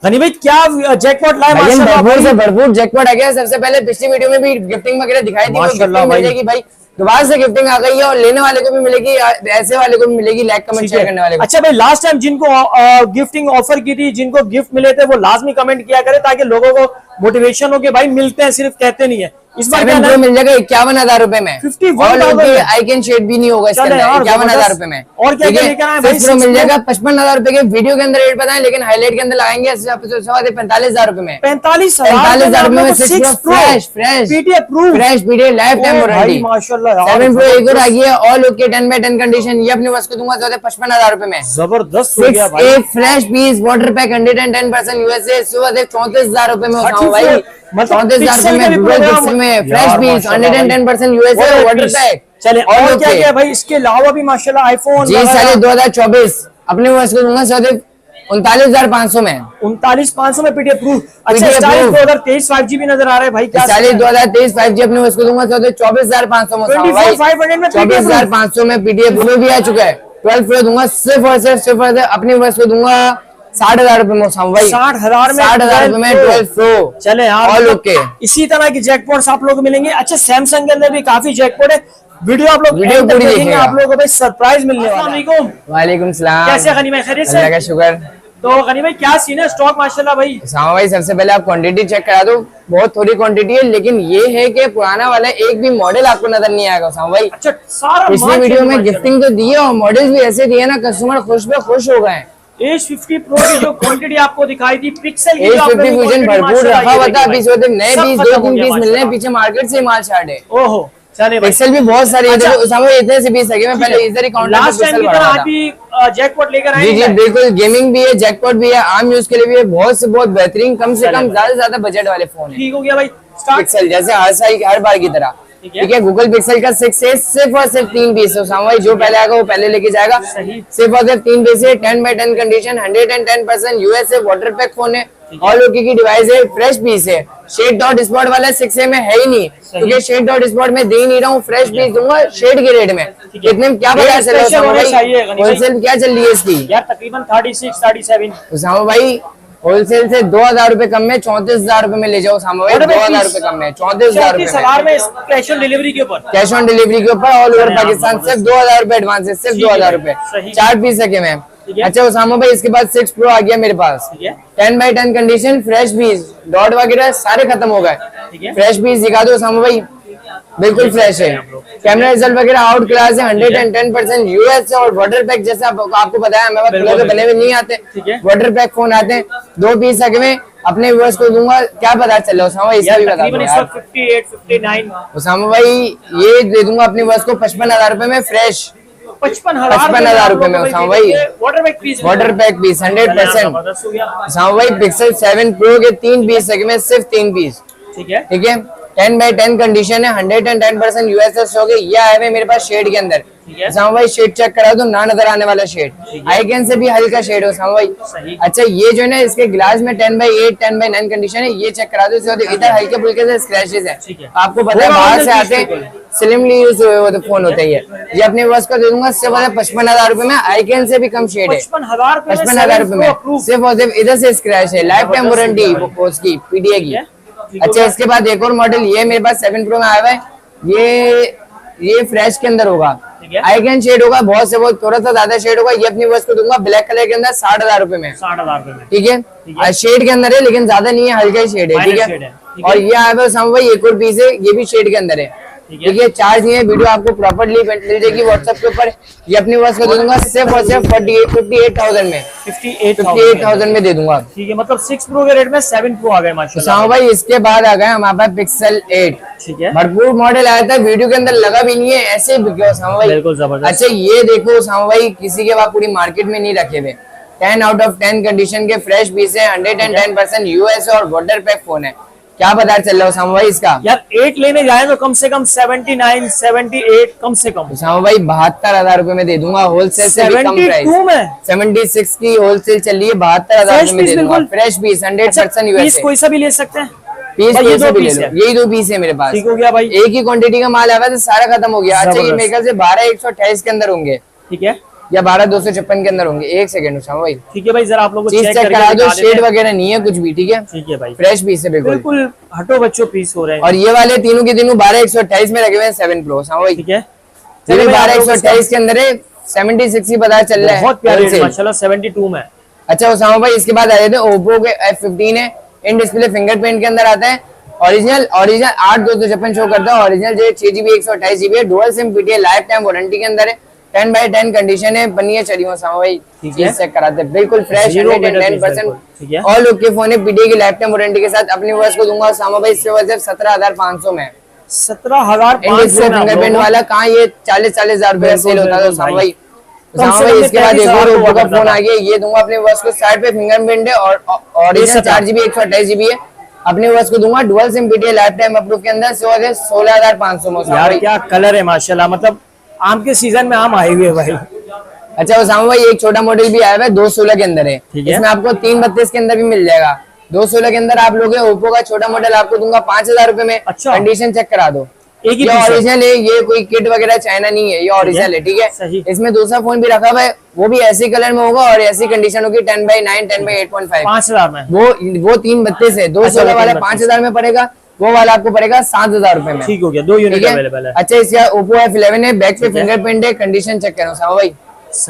हनी भाई क्या जैकपॉट लाए माशाल्लाह भरपूर से भरपूर जैकपॉट आ गया। सबसे पहले पिछली वीडियो में भी गिफ्टिंग वगैरह दिखाई थी, माशाल्लाह मिल जाएगी भाई। दोबारा से गिफ्टिंग आ गई है और लेने वाले को भी मिलेगी, ऐसे वाले को भी मिलेगी, लाइक कमेंट शेयर करने वाले को। अच्छा भाई, लास्ट टाइम जिनको गिफ्टिंग ऑफर की थी, जिनको गिफ्ट मिले थे, वो लाजमी कमेंट किया करे ताकि लोगों को मोटिवेशन हो कि भाई मिलते हैं, सिर्फ कहते नहीं है। इस बार क्या मिल जाएगा 51,000 रुपए में, 51,000 आई कैन शेड भी नहीं होगा इसके अंदर, 51,000 रुपए में। और क्या क्या लेकर आए भाई? मिल जाएगा 55,000 रुपए के। वीडियो के अंदर रेट बताएं, लेकिन हाईलाइट के अंदर लगाएंगे 45,000 रुपए में। 45,000 रुपए में fresh PDF life time warranty माशाल्लाह। 7 Pro एक और आ गया, ऑल ओके 10x10 कंडीशन। ये अपने बस को दूंगा 55,000 रुपए में। जबरदस्त हो गया भाई। एक fresh piece water pack 110% USA 34,000 रुपए में भाई। 34,000 में fresh piece 110% USA water pack. चले और क्या क्या भाई? इसके अलावा भी माशाल्लाह आईफोन जी साले 2024 अपने बस को दूंगा 39,500 में। 39,500 में पीडीएफ प्रूफ। अच्छा, 2023 5G भी नजर आ रहा है भाई। क्या 2023 5G अपने बस को दूंगा 24,500 में। 24,500 में पीडीएफ प्रूफ भी आ चुका है। 12 Pro दूंगा सिर्फ और सिर्फ अपनी बस को दूंगा 60,000 रुपए में भाई। 60,000 में 60,000 रुपए में 12 Pro। चले यार, ऑल ओके। इसी तरह की जैकपॉट्स आप लोग मिलेंगे। अच्छा, सैमसंग के अंदर भी काफी जैकपॉट है। वीडियो आप लोग पूरी देखेंगे, आप लोगों को भाई सरप्राइज मिलने वाला है। वालेकुम सलाम। कैसे गनी भाई? खैरियत से? अल्लाह का शुक्र। तो गनी भाई क्या सीन है स्टॉक माशाल्लाह भाई? सामा भाई सबसे पहले आप क्वांटिटी चेक करा दो, बहुत थोड़ी क्वांटिटी है, लेकिन ये है कि पुराना वाला एक भी मॉडल आपको नजर नहीं आएगा सामा भाई। अच्छा, सारा पिछली वीडियो में गिफ्टिंग तो दी है और मॉडल्स भी ऐसे दिए ना, कस्टमर खुश पे खुश हो गए। A50 Pro की जो क्वांटिटी आपको दिखाई थी, पिक्सल की A50 फ्यूजन भरपूर रखा हुआ था। अभी नए पीस 2-3 पीस मिल रहे हैं, पीछे मार्केट से माल छाट है। ओहो, चले पिक्सल भी बहुत सारे इतने से पीस है। मैं पहले इधर ही काउंटर लास्ट टाइम की तरह आप भी जैकपॉट लेकर आए? जी बिल्कुल, गेमिंग भी है, जैकपॉट भी है, आम यूज के लिए भी है, बहुत से बहुत बेहतरीन, कम से कम ज्यादा से ज्यादा बजट वाले फोन है। ठीक हो गया भाई। पिक्सल जैसे हर बार की तरह, ठीक है। गूगल पिक्सल का 6 है, सिर्फ और सिर्फ 3 पीस है। भाई जो पहले आएगा वो पहले लेके जाएगा। सिर्फ और सिर्फ 3 पीस है, 10x10 condition, 110% USA water pack phone है, ऑल ओके की डिवाइस है, फ्रेश पीस है। शेड डॉट स्पॉट वाला 6A में है ही नहीं, क्योंकि शेड डॉट स्पॉट में दे नहीं रहा हूँ, फ्रेश पीस दूंगा शेड के रेट में। इतने में क्या पता चल रहा है होलसेल क्या चल रही है इसकी यार? तकरीबन 36-37 उसामा भाई। होलसेल से 2,000 रुपए कम में 34,000 रुपए में ले जाओ सामा भाई। 2,000 रुपए कम में 34,000 रुपए में कैश ऑन डिलीवरी के ऊपर, कैश ऑन डिलीवरी के ऊपर ऑल ओवर पाकिस्तान। सिर्फ 2,000 रुपए एडवांस है, सिर्फ 2,000 रुपए। 4 पीस है मैं। अच्छा उसामा भाई, इसके बाद 6 Pro आ गया मेरे पास, 10x10 condition, fresh piece, dot वगैरह सारे खत्म हो गए। फ्रेश पीस दिखा दो सामा भाई, बिल्कुल फ्रेश है। कैमरा रिजल्ट वगैरह आउट क्लास है, 110% यूएस और वाटर पैक। जैसा आपको बताया हमें बने हुए नहीं आते, वाटर पैक फोन आते हैं। 2 पीस है अपने व्यूअर्स को दूंगा। क्या पता चल रहा है उसामा, इसका भी बता दो 58-59 उसामा भाई। ये दे दूंगा अपने व्यूअर्स को 55,000 रुपए में फ्रेश। 55,000 रुपए में उसामा भाई। Water pack piece 100%। उसामा भाई पिक्सल 7 Pro के 3 पीस है, सिर्फ 3 पीस, ठीक है। 10x10 कंडीशन है, 110% यूएसएस हो गए। ये आए हुए मेरे पास शेड के अंदर। उसामा भाई शेड चेक करा दो, ना नजर आने वाला शेड, आईकन से भी हल्का शेड है उसामा भाई। अच्छा, ये जो है ना इसके ग्लास में 10x8 10x9 कंडीशन है, ये चेक करा दो। इधर हल्के फुल्के से स्क्रैचेस है, आपको पता है बाहर से आते हैं, स्लिमली यूज हुए वो फोन होते ही है। ये अपने बस को दे दूंगा सिर्फ 55,000 रुपए में, आईकन से भी कम शेड है। 55,000 रुपए में सिर्फ और सिर्फ इधर से स्क्रैच है, लाइफ टाइम वारंटी उसकी पीडीए की। अच्छा, इसके बाद एक और मॉडल ये मेरे पास 7 Pro में आया हुआ है। ये फ्रेश के अंदर होगा, आईकन शेड होगा, बहुत से बहुत थोड़ा सा ज्यादा शेड होगा। ये अपनी बस को दूंगा ब्लैक कलर के अंदर 60,000 रुपए में, 60,000 रुपए में, ठीक है। शेड के अंदर है, लेकिन ज्यादा नहीं है, हल्का शेड है, ठीक है। और ये आया हुआ सामा भाई एक और पीस है, ये भी शेड के अंदर है, ठीक है। चार्ज नहीं है, वीडियो आपको प्रॉपर्ली मिल जाएगी व्हाट्सएप के ऊपर। ये अपनी बस को दे दूंगा सिर्फ और सिर्फ 58,000 में, 58,000 में दे दूंगा, ठीक है। मतलब 6 Pro के रेट में 7 Pro आ गए माशाल्लाह सामा भाई। इसके बाद आ गए हमारे पास पिक्सल 8, ठीक है। भरपूर मॉडल आया था, वीडियो के अंदर लगा भी नहीं है, ऐसे ही बिके सामा भाई, बिल्कुल जबरदस्त। अच्छा, ये देखो सामा भाई, किसी के बाद पूरी मार्केट में नहीं रखे हुए। 10/10 कंडीशन के फ्रेश पीस है, 110% यूएस और वाटर पैक फोन है। क्या बता चल रहा है सामा भाई इसका? यार 8 लेने जाए तो कम से कम 79 78 कम से कम। सामा भाई 72,000 रुपए में दे दूंगा, होलसेल से भी कम प्राइस। 76 की होलसेल चल रही है, 72,000 रुपए में दे दूंगा, फ्रेश पीस 100% यूएस। कोई सा भी ले सकते हैं, पीस कोई सा भी ले लो, यही 2 पीस है मेरे पास, ठीक हो गया भाई। एक ही क्वांटिटी का माल आया था, सारा खत्म हो गया। अच्छा, ये मेरे ख्याल से 12,128 के अंदर होंगे, ठीक है। या 12,256 के अंदर होंगे। एक सेकंड उसामा भाई, ठीक है भाई, जरा आप लोगों को चीज चेक करा दो, शेड वगैरह नहीं है कुछ भी, ठीक है। ठीक है भाई, फ्रेश पीस है बिल्कुल, बिल्कुल हटो बच्चों पीस हो रहे हैं। और ये वाले तीनों के तीनों 12,128 में लगे हुए हैं 7 Pro उसामा भाई, ठीक है, ये भी 12,128 के अंदर है, 70-60 पता चल रहा है, बहुत प्यारे माशाल्लाह 72 में। अच्छा उसामा भाई, इसके बाद आ जाते हैं ओप्पो के F15 है, इन डिस्प्ले फिंगरप्रिंट के अंदर आता है, ओरिजिनल 8,256 शो करता है, ओरिजिनल जो 6GB 128GB है, dual SIM PTI life time warranty के अंदर है, 10/10 कंडीशन है, बनिए चलिए उसामा भाई, चीज चेक कराते हैं, बिल्कुल फ्रेश 110%। ऑल ओके फोन है, PTI की लाइफ टाइम वारंटी के साथ। अपनी वर्ष को दूंगा उसामा भाई इससे वजह 17,500 में, 17,500 फिंगरप्रिंट वाला। कहाँ ये 40,000 रुपए सेल होता है उसामा भाई। इसके बाद एक और ओप्पो का फोन आ गया, ये दूंगा अपने वर्ष को, साइड पे फिंगरप्रिंट है और ओरिजिनल 4GB 128GB है। अपने वर्ष को दूंगा dual SIM PTI lifetime approve के अंदर, 16,500 में। यार क्या कलर है माशाल्लाह, मतलब आम के सीजन में आम आए हुए हैं भाई। अच्छा उसामा भाई, एक छोटा मॉडल भी आया हुआ है 216 के अंदर है, इसमें आपको 332 के अंदर भी मिल जाएगा। 216 के अंदर आप लोगे, ओप्पो का छोटा मॉडल आपको दूंगा 5,000 रुपए में। अच्छा, कंडीशन चेक करा दो, एक ही ये ओरिजिनल है, ये कोई किट वगैरह चाइना नहीं है, ये ओरिजिनल है, ठीक है। इसमें दूसरा फोन भी रखा हुआ है, वो भी ऐसी कलर में होगा और ऐसी कंडीशन होगी, 10/9 10/8.5, 5,000 में। वो 332 है, 216 वाला 5,000 में पड़ेगा, वो वाला आपको पड़ेगा 7,000 रुपए में। ठीक हो गया, 2 यूनिट अवेलेबल है। अच्छा, इसका ओप्पो F11 है, बैक पे फिंगरप्रिंट है, कंडीशन चेक करो साहब भाई,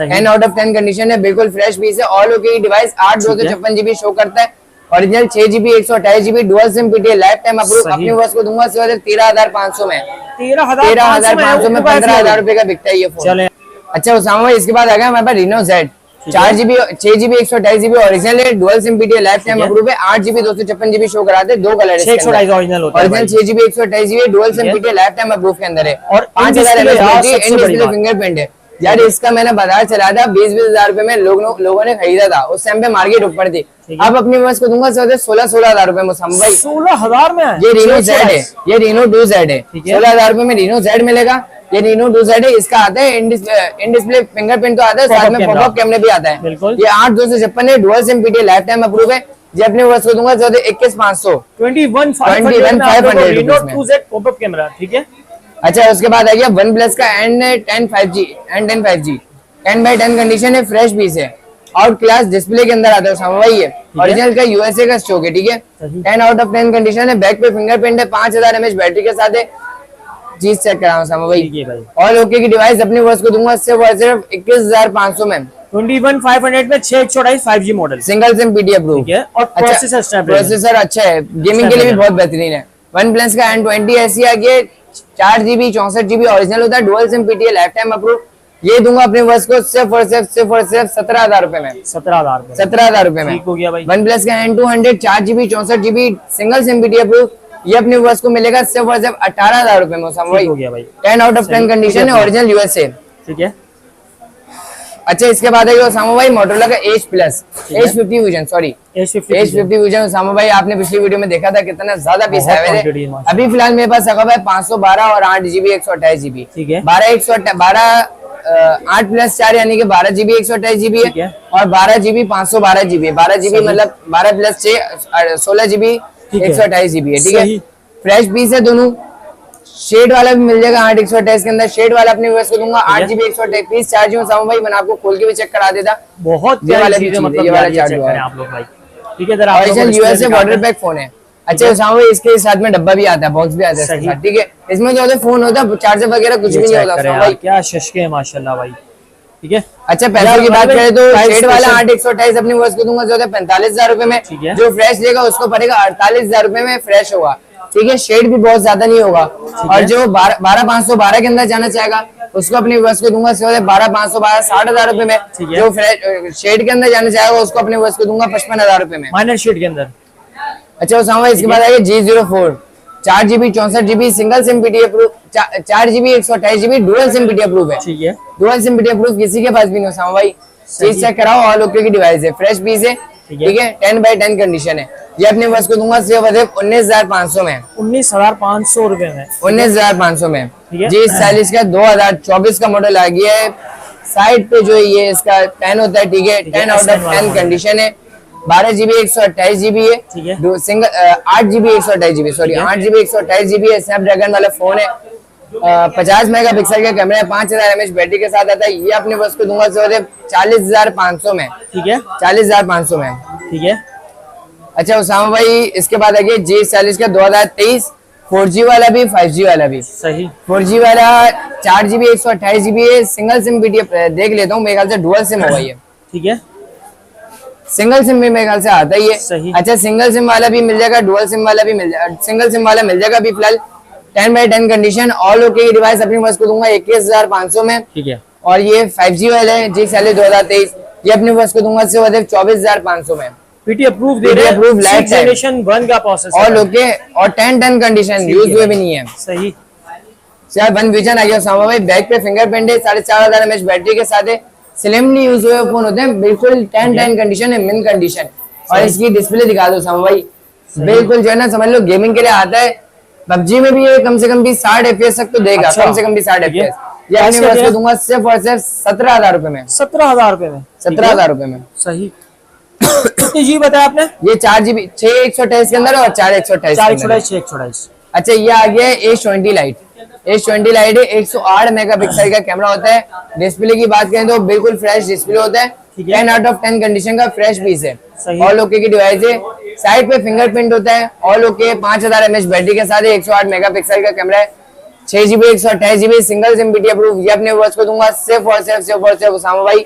10 आउट ऑफ 10 कंडीशन है, बिल्कुल फ्रेश पीस है। All okay device 8/256GB show करता है, original 6GB 128GB dual SIM PTI lifetime approve. अपनी वर्ष को दूंगा 13,500 में, 13,500 में 15,000 रुपए का बिकता है ये फोन। अच्छा उसामा भाई, इसके बाद आ गया हमारे पास Reno Z, 4GB 6GB 128GB original है, dual SIM PTI lifetime approve है, 8GB 256GB शो कराते हैं, 2 कलर है, 128 ओरिजिनल होता है, original 6GB 128GB dual SIM PTI lifetime approve के अंदर है, और 5,000 mAh फिंगरप्रिंट है। यार इसका मैंने बाजार चला था 20-20 हजार रुपए में, लोगों ने खरीदा था, उस टाइम पे मार्केट ऊपर थी। अब अपनी वर्ष को दूंगा 16,000 रुपए में साहब भाई, 16,000 में। ये Reno Z है, ये Reno 2Z है, 16,000 रुपए में Reno Z मिलेगा। ये Reno 2Z है, इसका आता है इन डिस्प्ले फिंगरप्रिंट तो आता है, साथ में पॉपअप कैमरे भी आता है। ये 8/256 है, dual SIM PTI lifetime approve है। ये अपने वर्ष को दूंगा 21,500, 21,500 Reno 2Z पॉपअप कैमरा, ठीक है। अच्छा उसके बाद आ गया OnePlus का N10 5G, N10 5G 10/10 condition है, फ्रेश पीस है, आउट क्लास डिस्प्ले के अंदर आता है साहब भाई, ये ओरिजिनल का USA का स्टॉक है, ठीक है। 10 आउट ऑफ 10 कंडीशन है, बैक पे फिंगरप्रिंट है, 5,000 mAh बैटरी के साथ है, चीज चेक कराऊं साहब भाई। ऑल ओके की डिवाइस अपने वर्ष को दूंगा सिर्फ 21,500 में, 21,500 में 6/128 5G model, single SIM PTI approve, और प्रोसेसर अच्छा है, गेमिंग के लिए भी बहुत बेहतरीन है। OnePlus का N20 ऐसी आ गया, 4GB 64GB ओरिजिनल होता है, dual SIM PTI lifetime approve. ये दूंगा अपने वर्ष को सिर्फ और सिर्फ 17,000 रुपए में, 17,000 रुपए में। OnePlus का N200 4GB 64GB single SIM PTI approve, ये अपने वर्ष को मिलेगा सिर्फ और सिर्फ 18,000 रुपए में। 10 आउट ऑफ 10 कंडीशन है, ओरिजिनल USA, ठीक है। अच्छा इसके बाद है ओसामा भाई मोटोरोला का H50 Vision, sorry H50 Vision। Osama भाई आपने पिछली वीडियो में देखा था कितना ज्यादा पीस आए हुए। अभी फिलहाल मेरे पास रखा हुआ है 512 और 8GB 128GB, 8+4 यानी कि 12GB 128GB है, और 12GB 512GB, 12GB मतलब 12+6 16GB 128GB है, ठीक है। फ्रेश पीस है दोनों, शेड वाला भी मिल जाएगा 8/128 के अंदर, शेड वाला अपने व्यवस्था दूंगा 8GB 128 पीस चार्ज में साहब भाई, मैंने आपको खोल के भी चेक करा देता। बहुत ये वाला भी मतलब ये वाला चार्ज है आप लोग भाई, ठीक है। Original USA water pack phone है। अच्छा साहब भाई, इसके साथ में डब्बा भी आता है, बॉक्स भी आता है इसके साथ, ठीक है। इसमें जो होता है फोन होता है, चार्जर वगैरह कुछ भी नहीं होता भाई, क्या शशके है माशाल्लाह भाई, ठीक है। अच्छा पैसों की बात करें तो शेड वाला 8/128 अपनी वर्ष को दूंगा जो होता है 45,000 रुपए में, जो फ्रेश लेगा उसको पड़ेगा 48,000 रुपए में, फ्रेश होगा, ठीक है। शेड भी बहुत ज्यादा नहीं होगा, और जो 12,512 के अंदर जाना चाहेगा उसको अपनी वर्ष को दूंगा 12,512 60,000 रुपए में, जो शेड के अंदर जाना चाहेगा उसको अपने वर्ष को दूंगा 55,000 रुपए में, माइनर शेड के अंदर। अच्छा उसामा इसके बाद आएगा G04 4GB 64GB single SIM PTI approve, 4GB 128GB dual SIM PTI approve है, ठीक है। डुअल सिम PTI अप्रूव किसी के पास भी नहीं उसामा भाई, चीज चेक कराओ, ऑल ओके की डिवाइस है, फ्रेश पीस है, ठीक है। 10/10 कंडीशन है। ये अपने वर्ष को दूंगा सिर्फ 19,500 में, 19,500 रुपए में, 19,500 में जी। 40 का 2024 का मॉडल आ गया है। साइड पे जो ये इसका 10 होता है, ठीक है। 10 आउट ऑफ 10 कंडीशन है, 12GB 128GB है, single 8GB 128GB, sorry 8GB 128GB है, स्नैपड्रैगन वाला फोन है, 50 मेगापिक्सल का कैमरा है, 5000 mAh बैटरी के साथ आता है। ये अपने बस को दूंगा 40,500 में। ठीक है 40,500 में। ठीक है। अच्छा उसामा भाई, इसके बाद आगे G40 का 2023 4G वाला भी 5G वाला भी। सही। 4G वाला 4GB 128GB है, सिंगल सिम PDF देख लेता हूँ, मेरे ख्याल से डुअल सिम होगा ये। ठीक है। सिंगल सिम भी मेरे ख्याल से आता ही है। सही। अच्छा सिंगल सिम वाला भी मिल जाएगा, डुअल सिम वाला भी मिल जाएगा। सिंगल सिम वाला मिल जाएगा अभी फिलहाल 10/10 कंडीशन, ऑल ओके की डिवाइस अपनी बस को दूंगा 21,500 में। ठीक है। और ये 5G वाला है G40 2023, ये अपनी बस को दूंगा सिर्फ 24,500 में। पीटी अप्रूव दे रहे हैं, अप्रूव लाइट जनरेशन 1 का प्रोसेसर, ऑल ओके और 10/10 कंडीशन, यूज हुए भी नहीं है। सही। सर वन विजन आ गया उसामा भाई, बैक पे फिंगरप्रिंट है, 4,500 mAh बैटरी के साथ है, स्लिमली यूज हुए फोन होते हैं, बिल्कुल 10/10 कंडीशन है, मिन कंडीशन। और इसकी डिस्प्ले दिखा दो उसामा भाई, बिल्कुल जो है ना समझ लो गेमिंग के लिए आता है। पबजी में भी ये कम से कम भी 60 FPS तक तो देगा। अच्छा। कम से कम भी 60 FPS। ये अपने बस को दूंगा सिर्फ और सिर्फ 17,000 रुपए में। 17,000 रुपए में। 17,000 रुपए में। सही। कितनी जी बताया आपने? ये 4GB 6/128 के अंदर और 4/128 4/128। अच्छा ये आ गया है H20 लाइट। H20 लाइट है, 108 मेगापिक्सल का कैमरा होता है। डिस्प्ले की बात करें तो बिल्कुल फ्रेश डिस्प्ले होता है, 10 आउट ऑफ 10 कंडीशन का फ्रेश पीस है। ऑल ओके की डिवाइस है, साइड पे फिंगरप्रिंट होता है, ऑल ओके 5000 mAh बैटरी के साथ है, 108 मेगापिक्सल का कैमरा है, 6GB 128GB single SIM PT approve. ये अपने वर्ड्स को दूंगा सिर्फ और सिर्फ उसामा भाई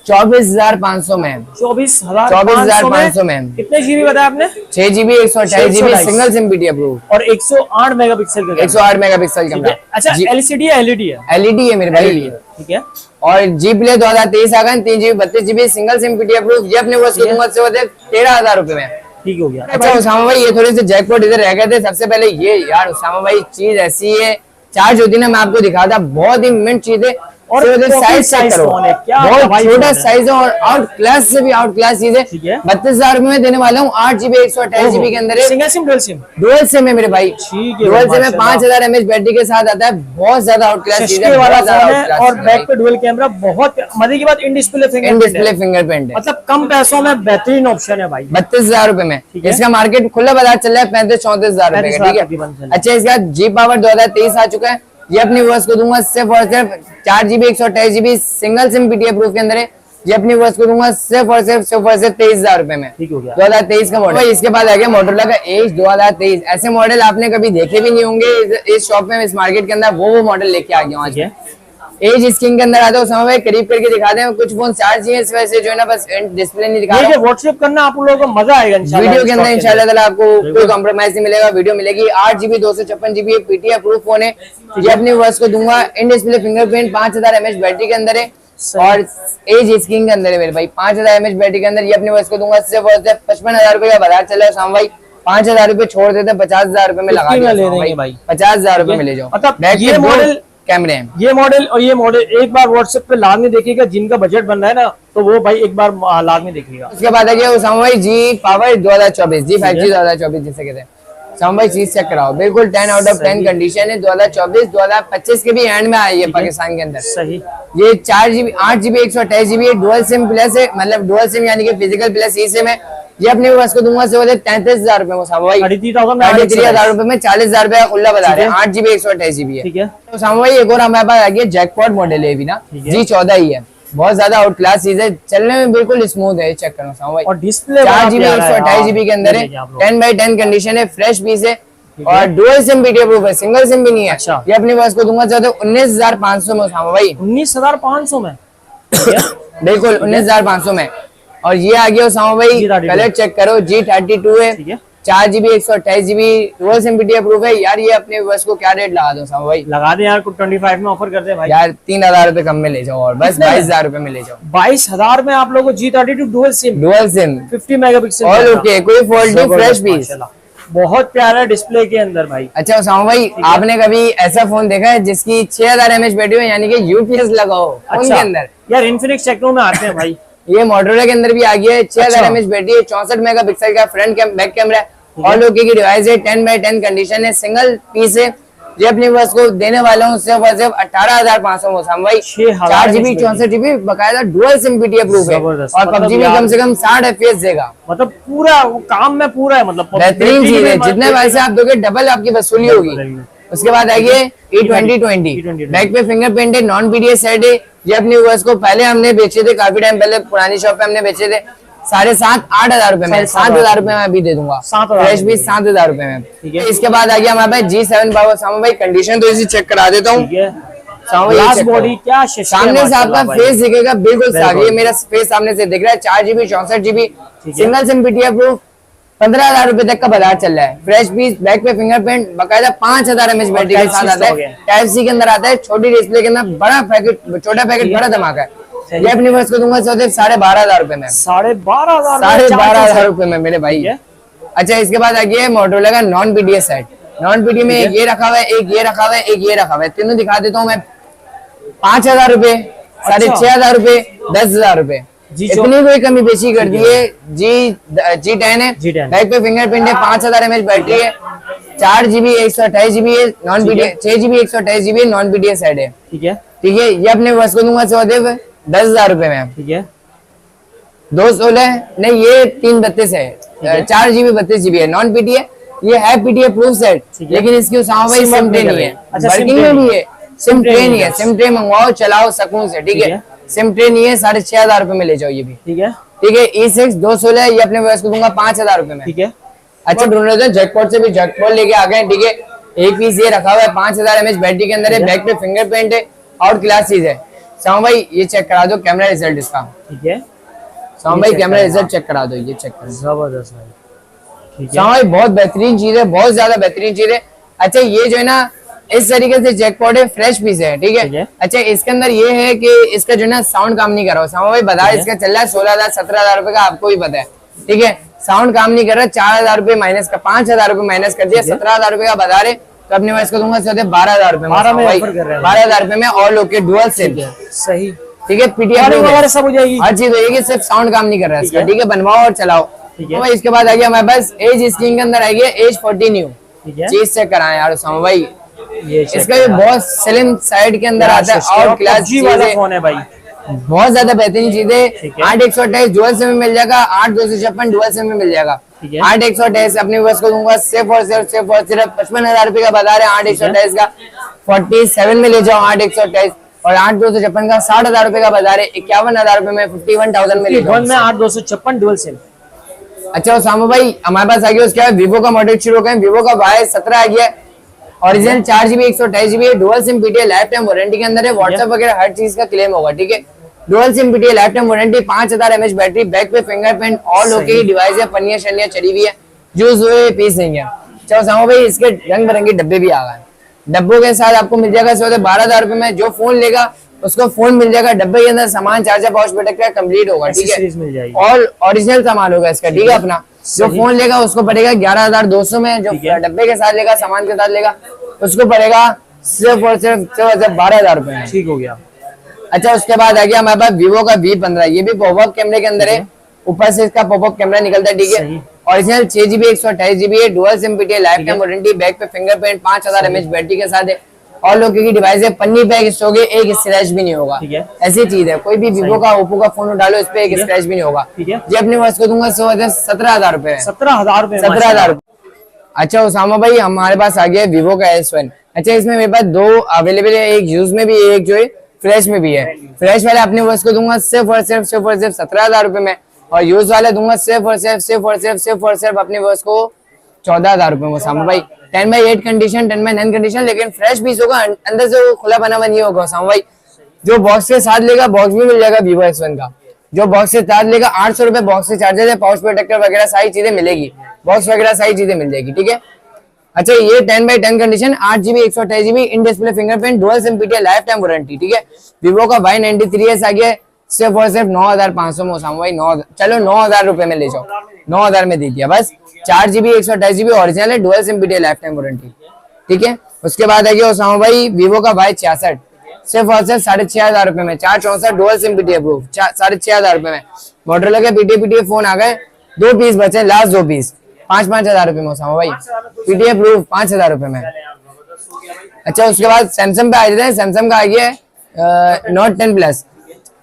24,500 में। 24,500 में। कितने जीबी बताया आपने? 6GB 128GB single SIM PT approve और 108 मेगापिक्सल का 108 मेगापिक्सल कैमरा। अच्छा एलसीडी है एलईडी है? एलईडी है मेरे भाई। ठीक है। और जी प्ले 2023 आ गए 3GB 32GB single SIM PT approve. ये अपने वर्ड्स को दूंगा सिर्फ 13,000 रुपए में। ठीक हो गया। अच्छा उसामा भाई, ये थोड़े से जैकपॉट इधर रह गए थे। सबसे पहले ये यार उसामा भाई चीज ऐसी है, चार्ज होती ना मैं आपको दिखा था, बहुत ही मिनट चीज है। और साइज चेक करो, बहुत छोटा साइज है और आउट क्लास से भी आउट क्लास चीज है। 32,000 रुपए में देने वाला हूँ। 8GB 128GB के अंदर है, single SIM dual SIM? Dual SIM है मेरे भाई। ठीक है। डुअल सिम में 5000 mAh बैटरी के साथ आता है, बहुत ज्यादा आउट क्लास चीज है वाला फोन है। और बैक पे डुअल कैमरा, बहुत मजे की बात इन डिस्प्ले फिंगरप्रिंट है, मतलब कम पैसों में बेहतरीन ऑप्शन है भाई। 32,000 रुपए में इसका मार्केट खुला बाजार चल रहा है 35-34,000 रुपए का। ठीक है। अच्छा इसका जी पावर 2023 आ चुका है। ये अपनी वर्स को दूंगा सिर्फ और सिर्फ 4GB 128GB single SIM PT approve के अंदर है। ये अपनी वर्स को दूंगा सिर्फ और सिर्फ 23,000 रुपए में। ठीक हो गया। 2023 का मॉडल। इसके बाद आ गया मोटोरोला का एज 2023। ऐसे मॉडल आपने कभी देखे भी नहीं होंगे इस शॉप में, इस मार्केट के अंदर। वो मॉडल लेके आ गया आज। एज स्क्रीन के अंदर आता है समय करीब करके दिखा दें। कुछ फोन चार्ज चाहिए इस वजह से जो है ना बस डिस्प्ले नहीं दिखा रहा। व्हाट्सएप करना आप लोगों को मजा आएगा इंशाल्लाह। वीडियो के अंदर इंशाल्लाह ताला आपको कोई कॉम्प्रोमाइज नहीं मिलेगा, वीडियो मिलेगी। 8GB 256GB PT approve phone है। ये अपने वर्स को दूंगा in display fingerprint 5000 mAh battery के अंदर है और एज स्क्रीन के अंदर है मेरे भाई। 5000 mAh बैटरी के अंदर ये अपने वर्स को दूंगा सिर्फ 55,000 रुपए का बाजार चल रहा है शाम भाई। 5,000 रुपए छोड़ देते 50,000 रुपए में लगा देंगे भाई। 50,000 रुपए में ले जाओ। मतलब ये मॉडल कैमरे हैं, ये मॉडल और ये मॉडल एक बार व्हाट्सएप पे लाजमी देखिएगा। जिनका बजट बन रहा है ना तो वो भाई एक बार लाजमी देखिएगा। उसके बाद आ गया उसामा भाई जी पावर 2024 जी 5G 2024 जिसे कहते हैं। उसामा भाई चीज चेक कराओ, बिल्कुल 10 आउट ऑफ 10 कंडीशन है। 2024-2025 के भी एंड में आई है पाकिस्तान के अंदर। सही। ये 4GB 8GB 128GB dual SIM plus है, मतलब डुअल सिम यानी कि फिजिकल प्लस ई सिम है। ये अपने बस को दूंगा से 33,000 रुपए में। 33,000 रुपए में 40,000 रुपए का खुला बता रहे हैं। 8GB 128GB है। ठीक है। तो उसामा भाई एक और हमारे पास आ गया जैकपॉट मॉडल है भी ना, G14 ही है। बहुत ज्यादा आउट क्लास चीज है, चलने में बिल्कुल स्मूथ है। चेक करो उसामा भाई। और डिस्प्ले 4GB 128GB के अंदर है, 10/10 कंडीशन है, फ्रेश पीस है और डुअल सिम पीटी अप्रूव है, सिंगल सिम भी नहीं है। अच्छा। ये अपने बस को दूंगा चाहते 19,500 में उसामा भाई। 19,500 में बिल्कुल 19,500 में। और ये आ गया उसामा भाई, कलर चेक करो, G32 है, 4GB 128GB dual SIM PT approve है। यार ये अपने बस को क्या रेट लगा दो उसामा भाई? लगा दे यार, कुछ 25 में ऑफर कर दे भाई। यार 3,000 रुपए कम में ले जाओ और बस 22,000 रुपए में ले जाओ। 22,000 में आप लोगों को G32 dual SIM 50 megapixel all okay, कोई फॉल्ट नहीं, फ्रेश पीस, बहुत प्यारा डिस्प्ले के अंदर भाई। अच्छा उसामा भाई, आपने कभी ऐसा फोन देखा है जिसकी 6000 mAh बैटरी हो यानी कि UPS लगाओ फोन के अंदर? यार इन्फिनिक्स टेक्नो में आते हैं भाई। ये मोटोरोला के अंदर भी आ गया है। 6000 mAh बैटरी है, 64 मेगापिक्सल का फ्रंट बैक कैमरा है, ऑल ओके की डिवाइस है, 10/10 कंडीशन है, सिंगल पीस है। ये अपनी बस को देने वाला हूँ सिर्फ 18,500 में भाई। 4GB 64GB बकायदा डुअल सिम पीटी अप्रूव है और पबजी में कम से कम 60 FPS देगा। मतलब पूरा काम में पूरा है, मतलब बेहतरीन चीज है। जितने पैसे आप दोगे डबल आपकी वसूली होगी। उसके बाद आइए E2020 बैक पे फिंगरप्रिंट है, नॉन पीडीएस सेट है। ये अपने व्यूअर्स को पहले हमने बेचे थे, काफी टाइम पहले पुरानी शॉप पे हमने बेचे थे 7,500-8,000 रुपए में। 7,000 रुपए में अभी दे दूंगा, फ्रेश भी 7,000 रुपए में। इसके बाद आ गया हमारे पास G7 पावर। सामू भाई कंडीशन तो इसी चेक करा देता हूँ। बॉडी क्या सामने से आपका फेस दिखेगा बिल्कुल साफ, ये मेरा फेस सामने से दिख रहा है। 4GB 64GB single SIM PTI proof, 15,000 रुपए तक का बाजार चल रहा है। फ्रेश पीस, बैक पे फिंगरप्रिंट, बकायदा 5,000 mAh बैटरी के साथ आता है। टाइप सी के अंदर आता है, छोटी डिस्प्ले के अंदर, बड़ा पैकेट, छोटा पैकेट, बड़ा धमाका है। ये अपनी वर्ष को दूंगा 12,500 रुपए में। 12,500 रुपए में मेरे भाई। अच्छा, इसके बाद आ गया मोटोरोला का non PDS set. Non PD में एक ये रखा हुआ है, एक ये रखा हुआ है, एक ये रखा हुआ है। तीनों दिखा देता हूँ मैं। 5,000 रुपए, 6,500 रुपए, 10,000 रुपए, इतनी कोई कमी बेची कर दी है। G10 है, बैक पे फिंगरप्रिंट है, 5,000 mAh बैटरी है, 4GB 128GB है, non PDS 6GB 128GB non PDS set है। ठीक है। ये अपने वर्ष को दूंगा 10,000 रुपए में। ठीक है। 216 नहीं, ये 332 है, 4GB 32GB है, नॉन पीडीएस। ये है पीटीए प्रूफ सेट, लेकिन इसकी भाई सिम ट्रे नहीं है, वर्किंग में भी है, सिम ट्रे नहीं है। सिम ट्रे मंगवाओ, चलाओ सुकून से। ठीक है, सिम ट्रे नहीं है, 6,500 रुपए में ले जाओ ये भी। ठीक है। E6 216 ये अपने व्यवस्था दूंगा 5,000 रुपए में। ठीक है। अच्छा, ढूंढ रहे थे जैकपॉट से भी जैकपॉट लेके आ गए। ठीक है, एक पीस ये रखा हुआ है, 5,000 mAh बैटरी के अंदर है, बैक पे फिंगरप्रिंट है, और क्लास चीज है। सामू भाई ये चेक करा दो कैमरा रिजल्ट इसका। ठीक है, सामू भाई कैमरा रिजल्ट चेक करा दो, ये चेक करो, जबरदस्त भाई। सामू भाई बहुत बेहतरीन चीज है, बहुत ज्यादा बेहतरीन चीज है। अच्छा, ये जो है ना इस तरीके से जैकपॉट है, फ्रेश पीस है। ठीक है। अच्छा, इसके अंदर ये है कि इसका जो है ना साउंड काम नहीं कर रहा। सामू भाई बाजार इसका चल रहा है 16,000 17,000 रुपए का, आपको भी पता है। ठीक है, साउंड काम नहीं कर रहा। 4,000 रुपए माइनस का, 5,000 रुपए माइनस कर दिया, 17,000 रुपए का बाजार है। तो अपने मैं इसको दूंगा 12,000 रुपए में। 12,000 रुपए में ऑल ओके डुअल सिम। सही। ठीक है, पीटीआई सब हो जाएगी, हर चीज हो जाएगी, सिर्फ साउंड काम नहीं कर रहा है इसका। ठीक है, बनवाओ और चलाओ। तो इसके बाद आ गया हमारे पास एज स्क्रीन के अंदर आ गया एज 40 न्यू। चीज चेक कराएं यार सामू भाई, इसका भी बहुत स्लिम साइड के अंदर आता है, और क्लास वाला फोन है भाई, बहुत ज्यादा बेहतरीन चीज है। 8/128 डुअल सिम में मिल जाएगा, 8/256 डुअल सिम में मिल जाएगा। 8/128 अपनी बस को दूंगा सिर्फ और सिर्फ 55,000 रुपए का बाजार है। 8/128 का 47 में ले जाओ 8/128, और 8/256 का 60,000 रुपए का बाजार है। 51,000 रुपए में 51,000 में ले जाओ में 8/256 डुअल सिम। अच्छा सामू भाई, हमारे पास आ गया उसके बाद वीवो का मॉडल शुरू हो गए। वीवो का Y17 आ गया, ओरिजिनल 4GB 128GB है, dual SIM PTI life time warranty के अंदर है। व्हाट्सएप वगैरह हर चीज का क्लेम होगा। ठीक है, dual SIM PTI life time warranty, 5,000 mAh battery, back पे फिंगरप्रिंट, ऑल ओके डिवाइस है, पन्नियां शनियां चढ़ी हुई है, यूज हुए पीस नहीं है। चलो सामू भाई, इसके रंग बिरंगे डब्बे भी आ गए। डब्बों के साथ आपको मिल जाएगा 12,000 रुपए में। जो फोन लेगा उसको फोन मिल जाएगा, डब्बे के अंदर सामान, चार्जर, पाउच प्रोटेक्टर कंप्लीट होगा। ठीक है, और ओरिजिनल सामान होगा इसका। ठीक है, अपना जो फोन लेगा उसको पड़ेगा 11,200 में, जो डब्बे के साथ लेगा, सामान के साथ लेगा, उसको पड़ेगा सिर्फ और सिर्फ 12,000 रुपए में। ठीक हो गया। अच्छा, उसके बाद आ गया हमारे पास वीवो का V15, ये भी पॉपअप कैमरे के अंदर है, ऊपर से इसका पॉपअप कैमरा निकलता है। ठीक है, ओरिजिनल 6GB 128GB है, dual SIM PTI life time warranty, back पे फिंगरप्रिंट, 5,000 mAh बैटरी के साथ है, ऑल ओके की डिवाइस है, पन्नी पे एक स्टोगे, एक स्क्रैच भी नहीं होगा। ऐसी चीज है, कोई भी वीवो का ओप्पो का फोन डालो इस पे एक स्क्रैच भी नहीं होगा। ये अपने वर्ष को दूंगा 17,000 रुपए। 17,000 रुपए। अच्छा उसामा भाई, हमारे पास आ गया वीवो का S1। अच्छा, इसमें मेरे पास दो अवेलेबल है, एक यूज में भी है, एक जो है फ्रेश में भी है। फ्रेश वाले अपने वर्ष को दूंगा सिर्फ और सिर्फ 17,000 रुपए में, और यूज वाले दूंगा सिर्फ और सिर्फ अपने वर्ष को 14,000 रुपए में। सामू भाई 10/8 कंडीशन, 10/9 कंडीशन, लेकिन फ्रेश पीस होगा, अंदर से वो खुला बना नहीं होगा। सामू भाई, जो बॉक्स के साथ लेगा, बॉक्स भी मिल जाएगा वीवो S1 का। जो बॉक्स के साथ लेगा 800 रुपए, बॉक्स से चार्जर है, पाउच प्रोटेक्टर वगैरह सारी चीजें मिलेगी, बॉक्स वगैरह सारी चीजें मिल जाएगी। ठीक है। अच्छा, ये 10/10 condition, 8GB 128GB in display fingerprint, dual SIM PTI life time warranty. ठीक है, वीवो का Y93s आ गया सिर्फ और सिर्फ 9,500 में। सामू भाई 9, चलो 9,000 रुपए में ले जाओ, 9,000 में दे दिया बस। 4GB 128GB ओरिजिनल है, dual SIM PTI life time warranty. ठीक है, उसके बाद आ गया सामू भाई वीवो का Y66 सिर्फ और सिर्फ 6,500 रुपए में, 464 डुअल सिम पीटीआई प्रूफ, 6,500 रुपए में। मोटरोला के पीटीआई फोन आ गए, 2 पीस बचे, लास्ट 2 पीस, 5,000 रुपए में। सामू भाई पीटीआई प्रूफ 5,000 रुपए में। अच्छा, उसके बाद सैमसंग पे आ जाते हैं। सैमसंग का आ गया Note 10 Plus।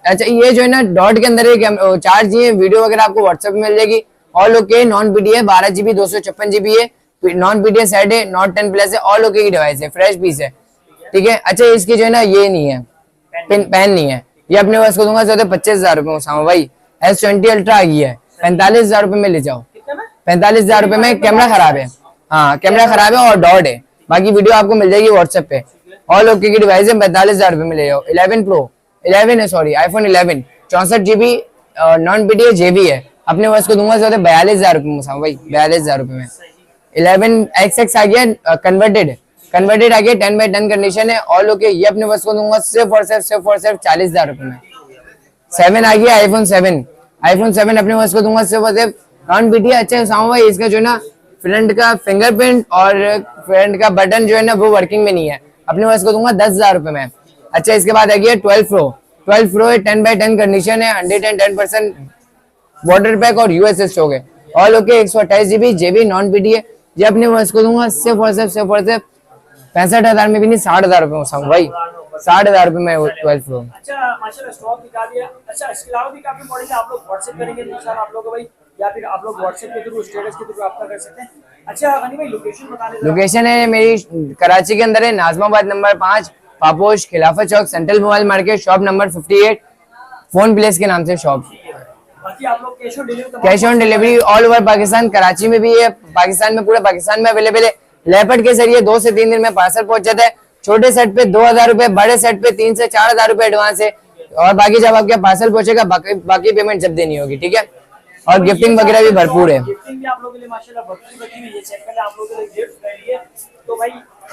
अच्छा, ये जो है ना डॉट के अंदर 4G है, वीडियो वगैरह आपको व्हाट्सएप में मिल जाएगी, all okay, non PTI, 12GB 256GB है, नॉन पीटीएस सेट है, नॉट 10 प्लस है, ऑल ओके की डिवाइस है, फ्रेश पीस है, ठीक है। अच्छा इसकी जो है ना ये नहीं है, पेन नहीं है, ये अपने पास को दूंगा 25,000 रुपए में भाई। S20 अल्ट्रा आ गई है, 45,000 रुपए में ले जाओ। 45,000 रुपए में। कैमरा खराब है, हाँ कैमरा खराब है और डॉट है, बाकी वीडियो आपको मिल जाएगी व्हाट्सएप पे। ऑल ओके की डिवाइस है, 45,000 रुपए में ले जाओ। 11 प्रो 11 है sorry, iPhone 11 64 GB non PTS JB है, अपने पास को दूंगा 42,000 रुपए में भाई, 42,000 रुपए में। 11XX आ गया कन्वर्टेड आ गया, 10/10 कंडीशन है, ऑल ओके। ये अपने पास को दूंगा सिर्फ और सिर्फ 40,000 रुपए में। 7 आ गया iPhone 7 अपने पास को दूंगा सिर्फ और सिर्फ नॉन पीटीएस। अच्छा साउंड भाई इसका जो है ना फ्रंट का फिंगरप्रिंट और फ्रंट का बटन जो है ना वो वर्किंग में नहीं है, अपने पास को दूंगा 10,000 रुपए में। अच्छा इसके बाद आ गया 12 प्रो है, 10/10 कंडीशन है, 110% वाटर पैक और यूएसएस स्टॉक है, all okay. 128 GB JB non PTS, ये अपने पास को दूंगा सिर्फ और सिर्फ 65,000 में भी नहीं, 60,000 रुपए में भाई, 60,000 रुपए में 12 प्रो। अच्छा माशाल्लाह स्टॉक दिखा दिया। अच्छा इसके अलावा भी काफी मॉडल है, आप लोग व्हाट्सएप करेंगे इंशाल्लाह आप लोग भाई, या फिर आप लोग व्हाट्सएप के थ्रू स्टेटस के थ्रू आपका कर सकते हैं। अच्छा हनी भाई लोकेशन बता दें। लोकेशन है मेरी कराची के अंदर है, Najmabad number 5, Paposh, Khilafat Chowk, central mobile market, shop number 58, phone place के नाम से शॉप। बाकी आप लोग cash on delivery all over Pakistan, Karachi में भी है, पाकिस्तान में पूरे पाकिस्तान में अवेलेबल है। लेपर्ड के जरिए 2 से 3 दिन में पार्सल पहुंच जाता है। छोटे सेट पे 2,000 रुपए, बड़े सेट पे 3 से 4,000 रुपए एडवांस है, और बाकी जब आपके पार्सल पहुंचेगा बाकी पेमेंट जब देनी होगी, ठीक है। और गिफ्टिंग वगैरह भी भरपूर है। गिफ्टिंग भी आप लोगों के लिए माशाल्लाह भरपूर बची हुई है, चेक कर ले आप लोगों के लिए गिफ्ट रेडी है। तो भाई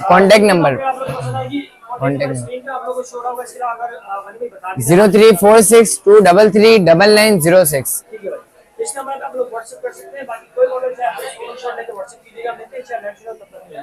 कॉन्टेक्ट नंबर आप लोगों को पता है कि कॉन्टेक्ट स्क्रीन पे आप लोगों को शो होगा, इसके अलावा अगर हनी भाई बता दें 0346233906। ठीक है भाई, इस नंबर पे आप लोग व्हाट्सएप कर सकते हैं। बाकी कोई मॉडल चाहे आप स्क्रीनशॉट लेके व्हाट्सएप कीजिएगा, मिलते हैं इंशाल्लाह नेक्स्ट वीडियो, तब तक के लिए।